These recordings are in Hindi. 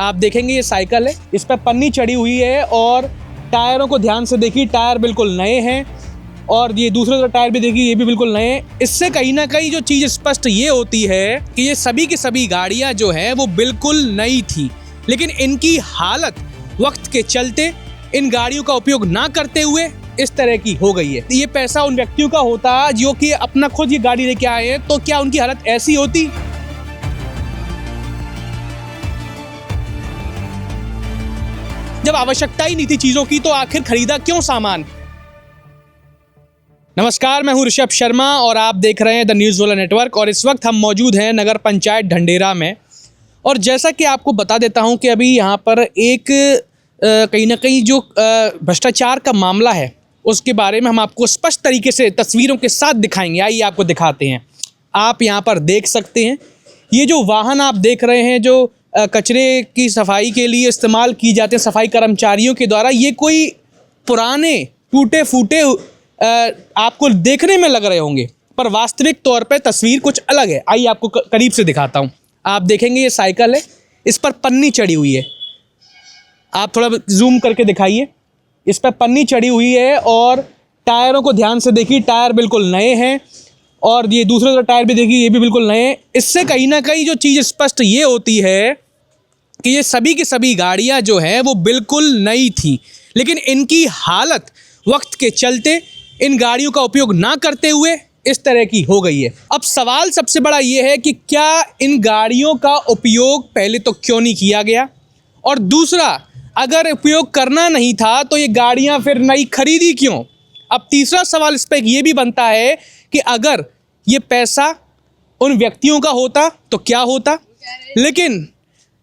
आप देखेंगे ये साइकिल है, इस पर पन्नी चढ़ी हुई है और टायरों को ध्यान से देखिए, टायर बिल्कुल नए हैं और ये दूसरे टायर भी देखिए, ये भी बिल्कुल नए हैं। इससे कहीं ना कहीं जो चीज़ स्पष्ट ये होती है कि ये सभी की सभी गाड़ियां जो हैं वो बिल्कुल नई थी, लेकिन इनकी हालत वक्त के चलते इन गाड़ियों का उपयोग ना करते हुए इस तरह की हो गई है। ये पैसा उन व्यक्तियों का होता जो कि अपना खुद ये गाड़ी लेके आए हैं, तो क्या उनकी हालत ऐसी होती? जब आवश्यकता ही नहीं थी चीजों की तो आखिर खरीदा क्यों सामान? नमस्कार, मैं हूं ऋषभ शर्मा और आप देख रहे हैं द न्यूज़ वाला नेटवर्क। और इस वक्त हम मौजूद हैं नगर पंचायत ढंढेरा में। और जैसा कि आपको बता देता हूं कि अभी यहां पर एक कहीं ना कहीं जो भ्रष्टाचार का मामला है उसके बारे में हम आपको स्पष्ट तरीके से तस्वीरों के साथ दिखाएंगे। आइए आपको दिखाते हैं। आप यहाँ पर देख सकते हैं ये जो वाहन आप देख रहे हैं जो कचरे की सफाई के लिए इस्तेमाल की जाते हैं सफाई कर्मचारियों के द्वारा, ये कोई पुराने टूटे फूटे आपको देखने में लग रहे होंगे, पर वास्तविक तौर पे तस्वीर कुछ अलग है। आइए आपको करीब से दिखाता हूँ। आप देखेंगे ये साइकिल है, इस पर पन्नी चढ़ी हुई है। आप थोड़ा जूम करके दिखाइए, इस पर पन्नी चढ़ी हुई है और टायरों को ध्यान से देखिए, टायर बिल्कुल नए हैं और ये दूसरे टायर भी देखिए, ये भी बिल्कुल नए हैं। इससे कहीं ना कहीं जो चीज़ स्पष्ट ये होती है कि ये सभी की सभी गाड़ियां जो हैं वो बिल्कुल नई थी, लेकिन इनकी हालत वक्त के चलते इन गाड़ियों का उपयोग ना करते हुए इस तरह की हो गई है। अब सवाल सबसे बड़ा ये है कि क्या इन गाड़ियों का उपयोग पहले तो क्यों नहीं किया गया, और दूसरा अगर उपयोग करना नहीं था तो ये गाड़ियां फिर नई खरीदी क्यों? अब तीसरा सवाल इस पर यह भी बनता है कि अगर ये पैसा उन व्यक्तियों का होता तो क्या होता, लेकिन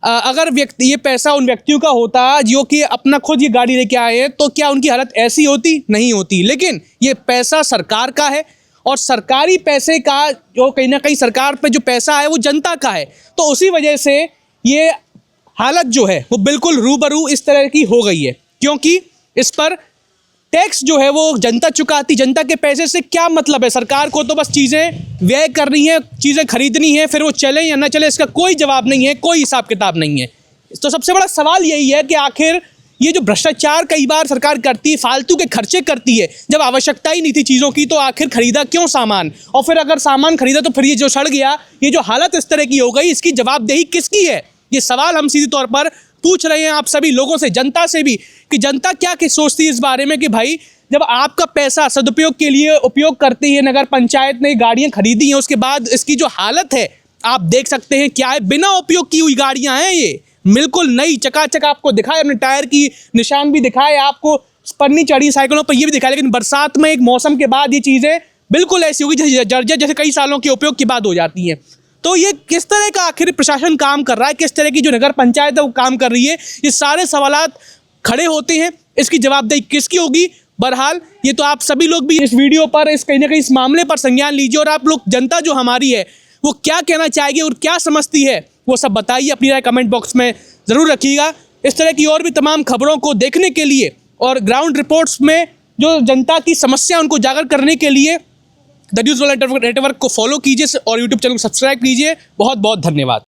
अगर ये पैसा उन व्यक्तियों का होता जो कि अपना खुद ये गाड़ी लेके आए हैं, तो क्या उनकी हालत ऐसी होती? नहीं होती। लेकिन ये पैसा सरकार का है और सरकारी पैसे का जो कहीं ना कहीं सरकार पे जो पैसा है वो जनता का है, तो उसी वजह से ये हालत जो है वो बिल्कुल रूबरू इस तरह की हो गई है, क्योंकि इस पर टैक्स जो है वो जनता चुकाती। जनता के पैसे से क्या मतलब है? सरकार को तो बस चीज़ें व्यय करनी है, चीज़ें खरीदनी है, फिर वो चले या ना चले इसका कोई जवाब नहीं है, कोई हिसाब किताब नहीं है। तो सबसे बड़ा सवाल यही है कि आखिर ये जो भ्रष्टाचार कई बार सरकार करती है, फालतू के खर्चे करती है, जब आवश्यकता ही नहीं थी चीज़ों की तो आखिर खरीदा क्यों सामान? और फिर अगर सामान खरीदा तो फिर ये जो सड़ गया, ये जो हालत इस तरह की हो गई, इसकी जवाबदेही किसकी है? ये सवाल हम सीधे तौर पर पूछ रहे हैं आप सभी लोगों से, जनता से भी, कि जनता क्या सोचती है इस बारे में कि भाई जब आपका पैसा सदुपयोग के लिए उपयोग करती है नगर पंचायत ने गाड़ियां खरीदी हैं, उसके बाद इसकी जो हालत है आप देख सकते हैं क्या है। बिना उपयोग की हुई गाड़ियां हैं, ये बिल्कुल नई चकाचक आपको दिखाए, अपने टायर की निशान भी दिखाए, आपको पन्नी चढ़ी साइकिलों पर ये भी दिखाए। लेकिन बरसात में एक मौसम के बाद ये चीज़ें बिल्कुल ऐसी होगी जैसे जर्जर, जैसे कई सालों के उपयोग के बाद हो जाती हैं। तो ये किस तरह का आखिर प्रशासन काम कर रहा है, किस तरह की जो नगर पंचायत है वो काम कर रही है, ये सारे सवालात खड़े होते हैं। इसकी जवाबदेही किसकी होगी? बहरहाल ये तो आप सभी लोग भी इस वीडियो पर इस कहीं ना कहीं इस मामले पर संज्ञान लीजिए और आप लोग, जनता जो हमारी है वो क्या कहना चाहेगी और क्या समझती है वो सब बताइए, अपनी राय कमेंट बॉक्स में ज़रूर रखिएगा। इस तरह की और भी तमाम खबरों को देखने के लिए और ग्राउंड रिपोर्ट्स में जो जनता की समस्या उनको उजागर करने के लिए द न्यूज़ वाला नेटवर्क को फॉलो कीजिए और यूट्यूब चैनल को सब्सक्राइब कीजिए। बहुत बहुत धन्यवाद।